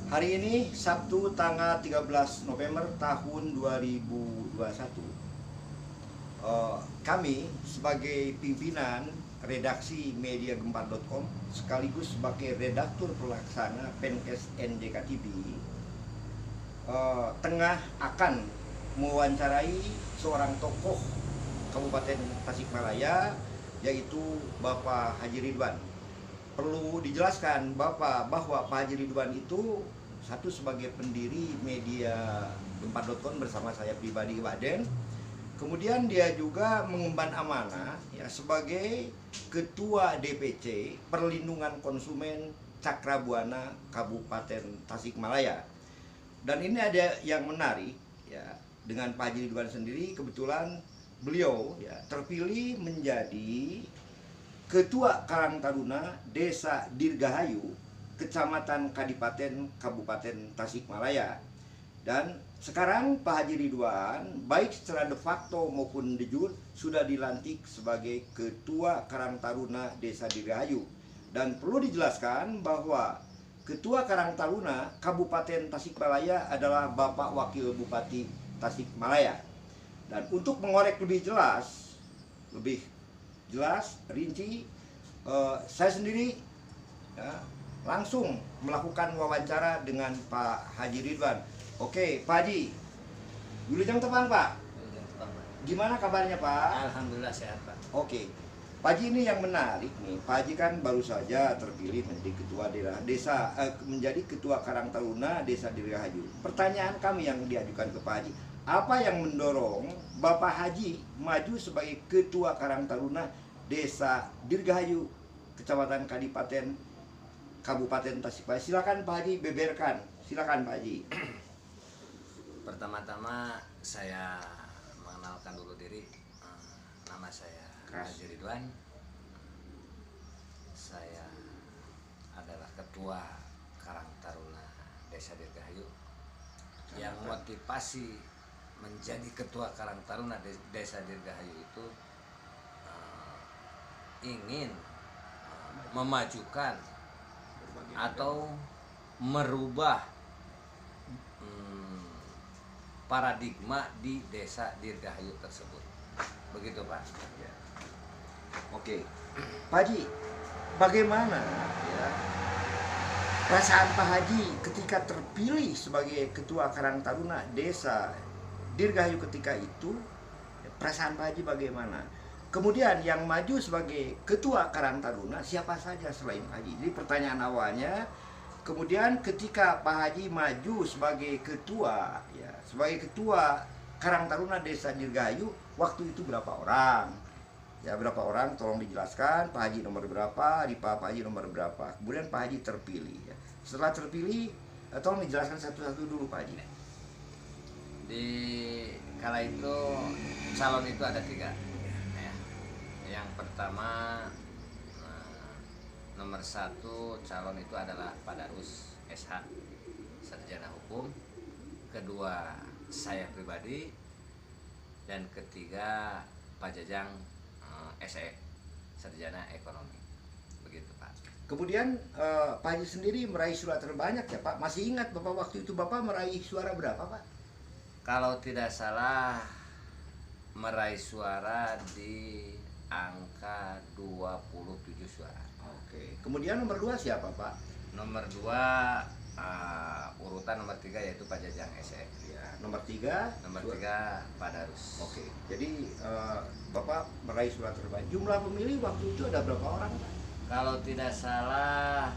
Hari ini Sabtu tanggal 13 November tahun 2021. Kami sebagai pimpinan redaksi mediagempar.com sekaligus sebagai redaktur pelaksana Penkes NJK TV tengah akan mewawancarai seorang tokoh Kabupaten Tasikmalaya, yaitu Bapak Haji Ridwan. Perlu dijelaskan bahwa Pak Haji Ridwan itu satu sebagai pendiri media Gempar.com bersama saya pribadi Waden. Kemudian dia juga mengemban amanah ya sebagai Ketua DPC Perlindungan Konsumen Cakrabuana Kabupaten Tasikmalaya. Dan ini ada yang menarik ya, dengan Pak Haji Ridwan sendiri kebetulan beliau ya terpilih menjadi Ketua Karang Taruna Desa Dirgahayu, Kecamatan Kadipaten, Kabupaten Tasikmalaya. Dan sekarang Pak Haji Ridwan, baik secara de facto maupun de jure, sudah dilantik sebagai Ketua Karang Taruna Desa Dirgahayu. Dan perlu dijelaskan bahwa Ketua Karang Taruna Kabupaten Tasikmalaya adalah Bapak Wakil Bupati Tasikmalaya. Dan untuk mengorek lebih jelas, rinci, saya sendiri ya, langsung melakukan wawancara dengan Pak Haji Ridwan. Oke, Pak Haji, wilujeng tepang Pak. Gimana kabarnya Pak? Alhamdulillah sehat Pak. Oke, Pak Haji, ini yang menarik nih. Pak Haji kan baru saja terpilih menjadi ketua desa, menjadi Ketua Karang Taruna Desa Dirgahayu. Pertanyaan kami yang diajukan ke Pak Haji, apa yang mendorong Bapak Haji maju sebagai Ketua Karang Taruna Desa Dirgahayu, Kecamatan Kadipaten, Kabupaten Tasikmalaya? Silakan Pak Haji beberkan. Silakan Pak Haji. Pertama-tama saya mengenalkan dulu diri. Nama saya Haji Ridwan. Saya adalah Ketua Karang Taruna Desa Dirgahayu. Yang motivasi menjadi Ketua Karang Taruna Desa Dirgahayu itu ingin memajukan atau merubah paradigma di Desa Dirgahayu tersebut. Begitu Pak. Ya. Oke, Pak Haji, bagaimana ya perasaan Pak Haji ketika terpilih sebagai Ketua Karang Taruna Desa Dirgahayu ketika itu? Perasaan Pak Haji bagaimana? Kemudian yang maju sebagai Ketua Karang Taruna siapa saja selain Pak Haji? Jadi pertanyaan awalnya. Kemudian ketika Pak Haji maju sebagai ketua, ya, sebagai Ketua Karang Taruna Desa Dirgahayu, waktu itu berapa orang? Ya, berapa orang? Tolong dijelaskan. Pak Haji nomor berapa? Pak Haji nomor berapa? Kemudian Pak Haji terpilih. Ya. Setelah terpilih, tolong dijelaskan satu-satu dulu Pak Haji. Di kala itu calon itu ada 3. Ya. Yang pertama nomor 1 calon itu adalah Pak Darus SH, sarjana hukum. Kedua saya pribadi, dan ketiga Pak Jajang SE, sarjana ekonomi. Begitu Pak. Kemudian Pak Haji sendiri meraih suara terbanyak ya Pak. Masih ingat Bapak waktu itu Bapak meraih suara berapa Pak? Kalau tidak salah meraih suara di angka 27 suara. Oke. Kemudian nomor 2 siapa Pak? Nomor 2 urutan nomor 3 yaitu Pak Jajang SE. Ya, nomor 3. Nomor 3 Pak Darus. Oke. Jadi Bapak meraih suara terbanyak. Jumlah pemilih waktu itu ada berapa orang Pak? Kalau tidak salah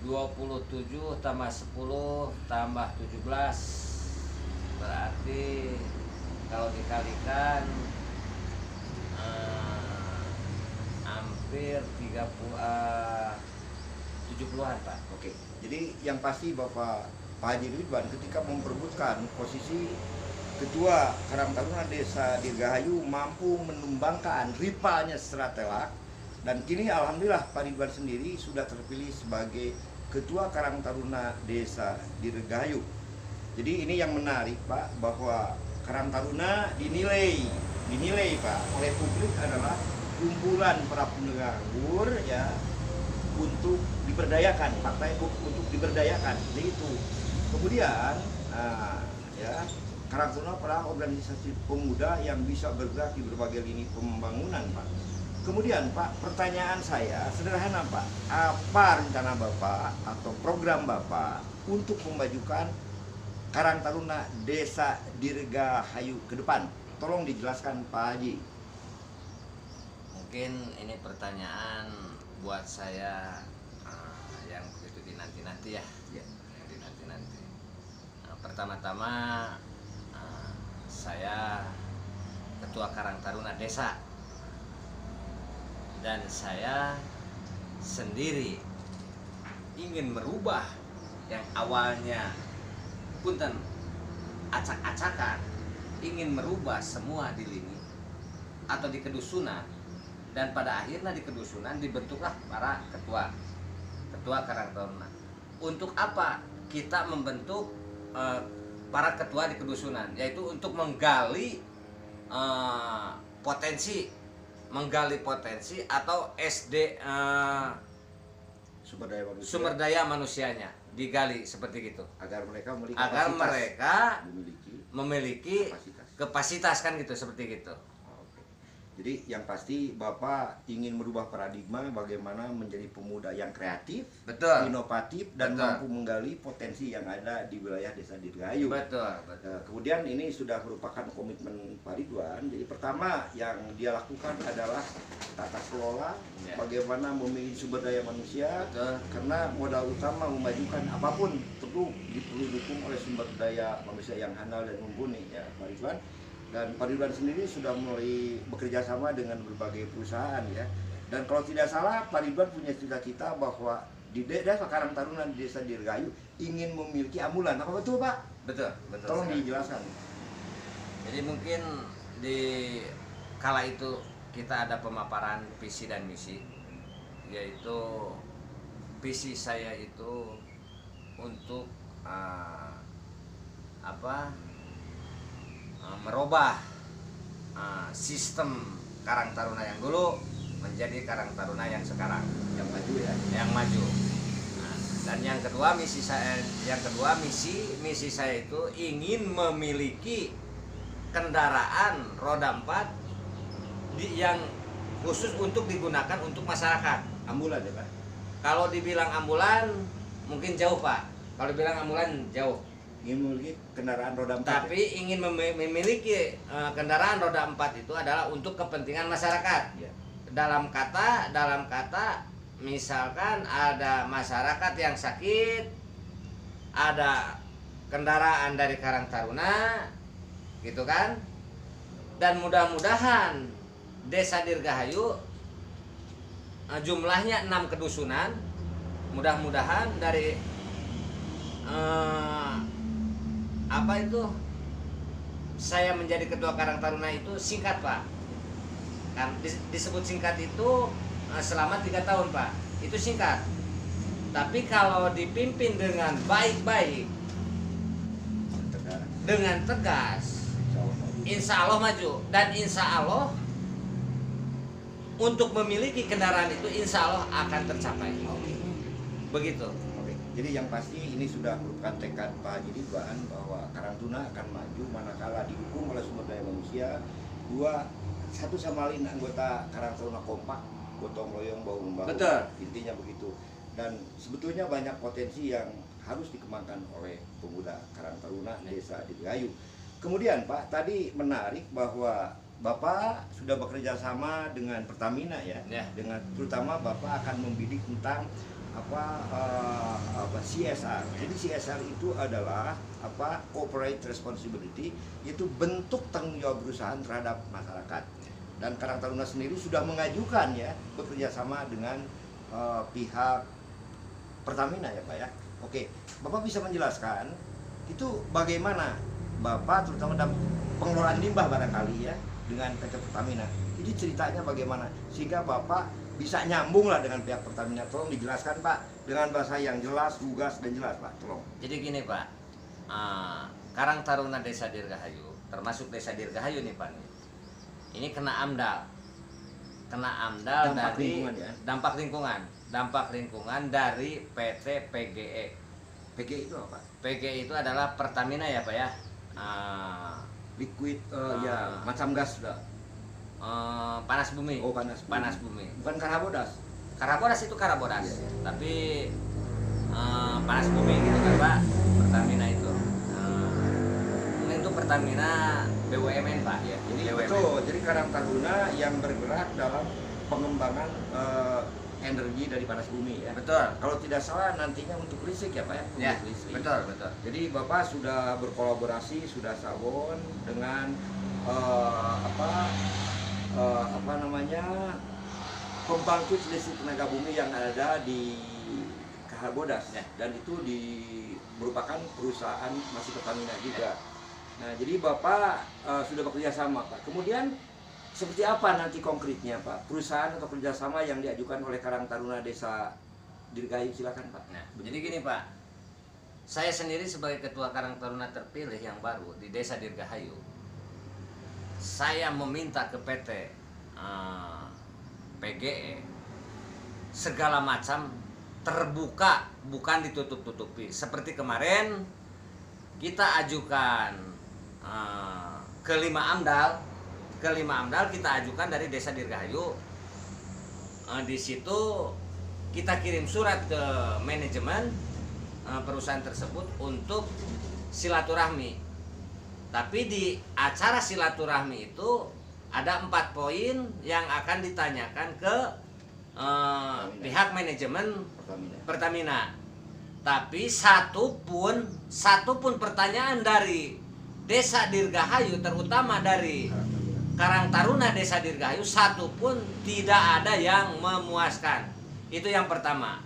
27 tambah 10 tambah 17, berarti kalau dikalikan hampir 70-an Pak. Oke. Jadi yang pasti Pak Haji Ridwan ketika memperebutkan posisi Ketua Karang Taruna Desa Dirgahayu mampu menumbangkan rivalnya secara telak, dan kini alhamdulillah Pak Ridwan sendiri sudah terpilih sebagai Ketua Karang Taruna Desa Dirgahayu. Jadi ini yang menarik Pak, bahwa Karang Taruna dinilai Pak oleh publik adalah kumpulan para penganggur ya untuk diberdayakan, partai untuk diberdayakan, jadi itu. Kemudian ya, Karang Taruna adalah organisasi pemuda yang bisa bergerak di berbagai lini pembangunan, Pak. Kemudian Pak, pertanyaan saya sederhana Pak, apa rencana Bapak atau program Bapak untuk memajukan Karang Taruna Desa Dirgahayu ke depan? Tolong dijelaskan Pak Haji. Mungkin ini pertanyaan buat saya yang begitu dinanti-nanti ya, yang dinanti-nanti. Pertama-tama saya Ketua Karang Taruna Desa, dan saya sendiri ingin merubah yang awalnya punten acak-acakan, ingin merubah semua di lini atau di kedusunan, dan pada akhirnya di kedusunan dibentuklah para ketua Karang Taruna. Untuk apa kita membentuk para ketua di kedusunan? Yaitu untuk menggali potensi atau sumber daya manusianya digali seperti gitu, Agar mereka memiliki kapasitas kan gitu, seperti gitu. Jadi yang pasti Bapak ingin merubah paradigma bagaimana menjadi pemuda yang kreatif, Betul. inovatif, dan mampu menggali potensi yang ada di wilayah Desa Dirgahayu. Betul. Kemudian ini sudah merupakan komitmen Pak Ridwan. Jadi pertama yang dia lakukan adalah tata kelola, Ya. bagaimana memilih sumber daya manusia. Betul. Karena modal utama memajukan apapun perlu didukung oleh sumber daya manusia yang handal dan mumpuni, ya Pak Ridwan. Dan Pak Ridwan sendiri sudah mulai bekerja sama dengan berbagai perusahaan, ya. Dan kalau tidak salah Pak Ridwan punya cita-cita bahwa di Desa Karang Taruna di Desa Dirgahayu ingin memiliki ambulan. Apa betul Pak? Betul. Tolong dijelaskan. Jadi mungkin di kala itu kita ada pemaparan visi dan misi, yaitu visi saya itu untuk merubah sistem Karang Taruna yang dulu menjadi Karang Taruna yang sekarang, Yang maju, ya. yang maju. Dan yang kedua misi saya itu ingin memiliki kendaraan roda 4 yang khusus untuk digunakan untuk masyarakat. Ambulan, ya Pak. Kalau dibilang ambulan mungkin jauh Pak. Kalau dibilang ambulan jauh. Ingin memiliki kendaraan roda 4. Tapi ingin memiliki kendaraan roda 4 itu adalah untuk kepentingan masyarakat. Ya. Dalam kata misalkan ada masyarakat yang sakit, ada kendaraan dari Karang Taruna, gitu kan? Dan mudah-mudahan Desa Dirgahayu jumlahnya 6 kedusunan, mudah-mudahan dari saya menjadi ketua Karang Taruna itu singkat Pak, kan disebut singkat itu selama 3 tahun Pak, itu singkat. Tapi kalau dipimpin dengan baik-baik, dengan tegas, insya Allah maju. Dan insya Allah untuk memiliki kendaraan itu insya Allah akan tercapai. Begitu. Jadi yang pasti ini sudah merupakan tekad Pak Haji Ridwan bahwa Karang Taruna akan maju manakala didukung oleh sumber daya manusia. Satu sama lain anggota Karang Taruna kompak, gotong royong, bahu membahu. Betul. Intinya begitu. Dan sebetulnya banyak potensi yang harus dikembangkan oleh pemuda Karang Taruna Desa Dirgahayu. Kemudian Pak, tadi menarik bahwa Bapak sudah bekerja sama dengan Pertamina, ya. Dengan terutama Bapak akan membidik tentang CSR. Jadi CSR itu adalah corporate responsibility, yaitu bentuk tanggung jawab perusahaan terhadap masyarakat. Dan Karang Taruna sendiri sudah mengajukan, ya, bekerja sama dengan pihak Pertamina, ya Pak, ya. Oke, Bapak bisa menjelaskan itu bagaimana Bapak terutama dalam pengelolaan limbah barangkali, ya, dengan PT Pertamina. Jadi ceritanya bagaimana sehingga Bapak bisa nyambung lah dengan pihak Pertamina. Tolong dijelaskan Pak dengan bahasa yang jelas, lugas, dan jelas Pak, tolong. Jadi gini Pak, Karang Taruna Desa Dirgahayu, termasuk Desa Dirgahayu nih Pak, ini kena AMDAL Dampak dari lingkungan, ya. dampak lingkungan dampak lingkungan dari PT PGE. PGE itu apa? PGE itu adalah Pertamina ya Pak ya. Liquid, ya macam gas dah. Panas bumi. Oh, panas bumi. Panas bumi. Bukan Karabodas. Karabodas itu Karabodas. Iya. Tapi panas bumi gitu kan Pak. Pertamina itu. Mungkin itu Pertamina BUMN Pak. Ya, jadi BUMN. betul. Jadi Karang Taruna yang bergerak dalam pengembangan energi dari panas bumi ya. Betul. Kalau tidak salah nantinya untuk listrik ya Pak ya. Ya, Untuk listrik. betul, betul. Jadi Bapak sudah berkolaborasi, sudah sabun dengan apa namanya, pembangkit listrik tenaga bumi yang ada di Karabodas Ya. dan itu merupakan perusahaan masih Pertamina juga. Nah, jadi Bapak sudah bekerja sama Pak. Kemudian seperti apa nanti konkretnya Pak? Perusahaan atau kerjasama yang diajukan oleh Karang Taruna Desa Dirgahayu, silakan Pak. Nah, jadi gini Pak, saya sendiri sebagai Ketua Karang Taruna terpilih yang baru di Desa Dirgahayu, saya meminta ke PT PGE segala macam terbuka, bukan ditutup-tutupi. Seperti kemarin kita ajukan ke 5 AMDAL. Ke 5 AMDAL kita ajukan dari Desa Dirgahayu. Di situ kita kirim surat ke manajemen perusahaan tersebut untuk silaturahmi. Tapi di acara silaturahmi itu ada 4 poin yang akan ditanyakan ke pihak manajemen Pertamina. Tapi satu pun pertanyaan dari Desa Dirgahayu, terutama dari Karang Taruna Desa Dirgahayu, satu pun tidak ada yang memuaskan. Itu yang pertama.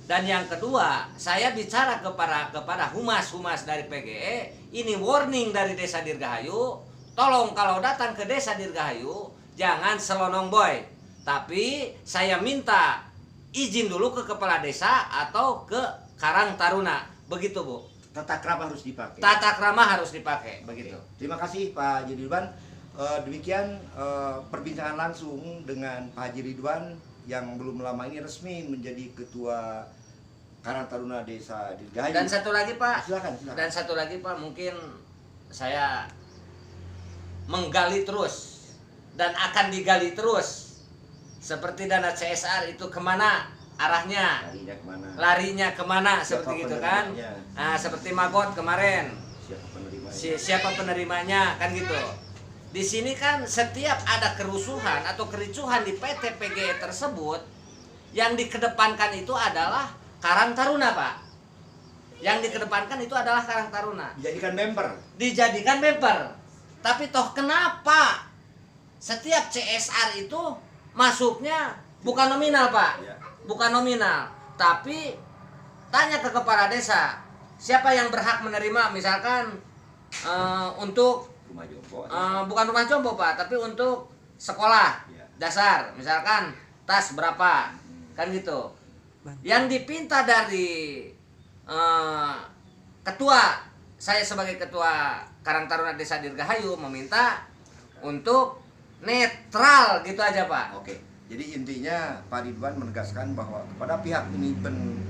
Dan yang kedua, saya bicara kepada humas-humas dari PGE, ini warning dari Desa Dirgahayu, tolong kalau datang ke Desa Dirgahayu jangan selonong boy. Tapi saya minta izin dulu ke kepala desa atau ke Karang Taruna. Begitu, Bu. Tata krama harus dipakai. Tata krama harus dipakai, begitu. Terima kasih Pak Haji Ridwan. Demikian perbincangan langsung dengan Pak Haji Ridwan yang belum lama ini resmi menjadi Ketua Karang Taruna Desa Dirgahayu. Dan satu lagi Pak, silakan. Dan satu lagi Pak, mungkin saya menggali terus dan akan digali terus. Seperti dana CSR itu kemana arahnya? Larinya kemana? Seperti itu kan? Nah, seperti Magot kemarin. Siapa penerimanya? Kan gitu. Di sini kan setiap ada kerusuhan atau kericuhan di PT PGE tersebut, yang dikedepankan itu adalah Karang Taruna, Pak. Yang dikedepankan itu adalah Karang Taruna. Dijadikan member. Tapi toh kenapa setiap CSR itu masuknya bukan nominal, Pak? Bukan nominal. Tapi tanya ke kepala desa, siapa yang berhak menerima, misalkan untuk Rumah jompo. bukan rumah jompo Pak, tapi untuk sekolah dasar, misalkan tas berapa, kan gitu. Yang dipinta dari ketua, saya sebagai ketua Karang Taruna Desa Dirgahayu meminta untuk netral gitu aja Pak. Oke, jadi intinya Pak Ridwan menegaskan bahwa kepada pihak manajemen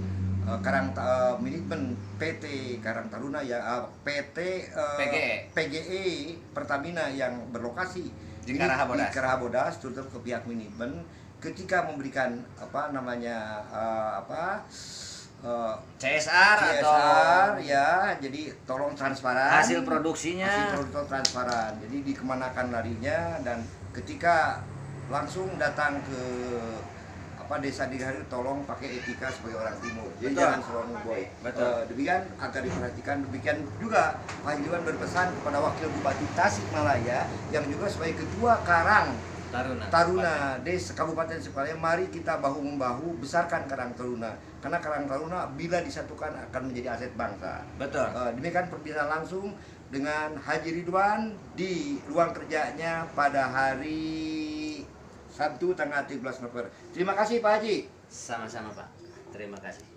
manajemen PT Karang Taruna ya, PT PGE Pertamina yang berlokasi di Karabodas, terutama ke pihak manajemen ketika memberikan CSR atau ya, jadi tolong transparan hasil produksinya, transparan. Jadi dikemanakan larinya, dan ketika langsung datang ke Desa Dirgahayu tolong pakai etika sebagai orang timur. Jadi jangan selonong boy. Demikian agar diperhatikan. Demikian juga Pak Ridwan berpesan kepada Wakil Bupati Tasikmalaya yang juga sebagai Ketua Karang Taruna Desa Kabupaten Tasikmalaya, mari kita bahu-membahu besarkan Karang Taruna. Karena Karang Taruna bila disatukan akan menjadi aset bangsa. Betul. Demikian perbincangan langsung dengan Haji Ridwan di ruang kerjanya pada hari Sabtu tanggal 13 November. Terima kasih Pak Haji. Sama-sama Pak. Terima kasih.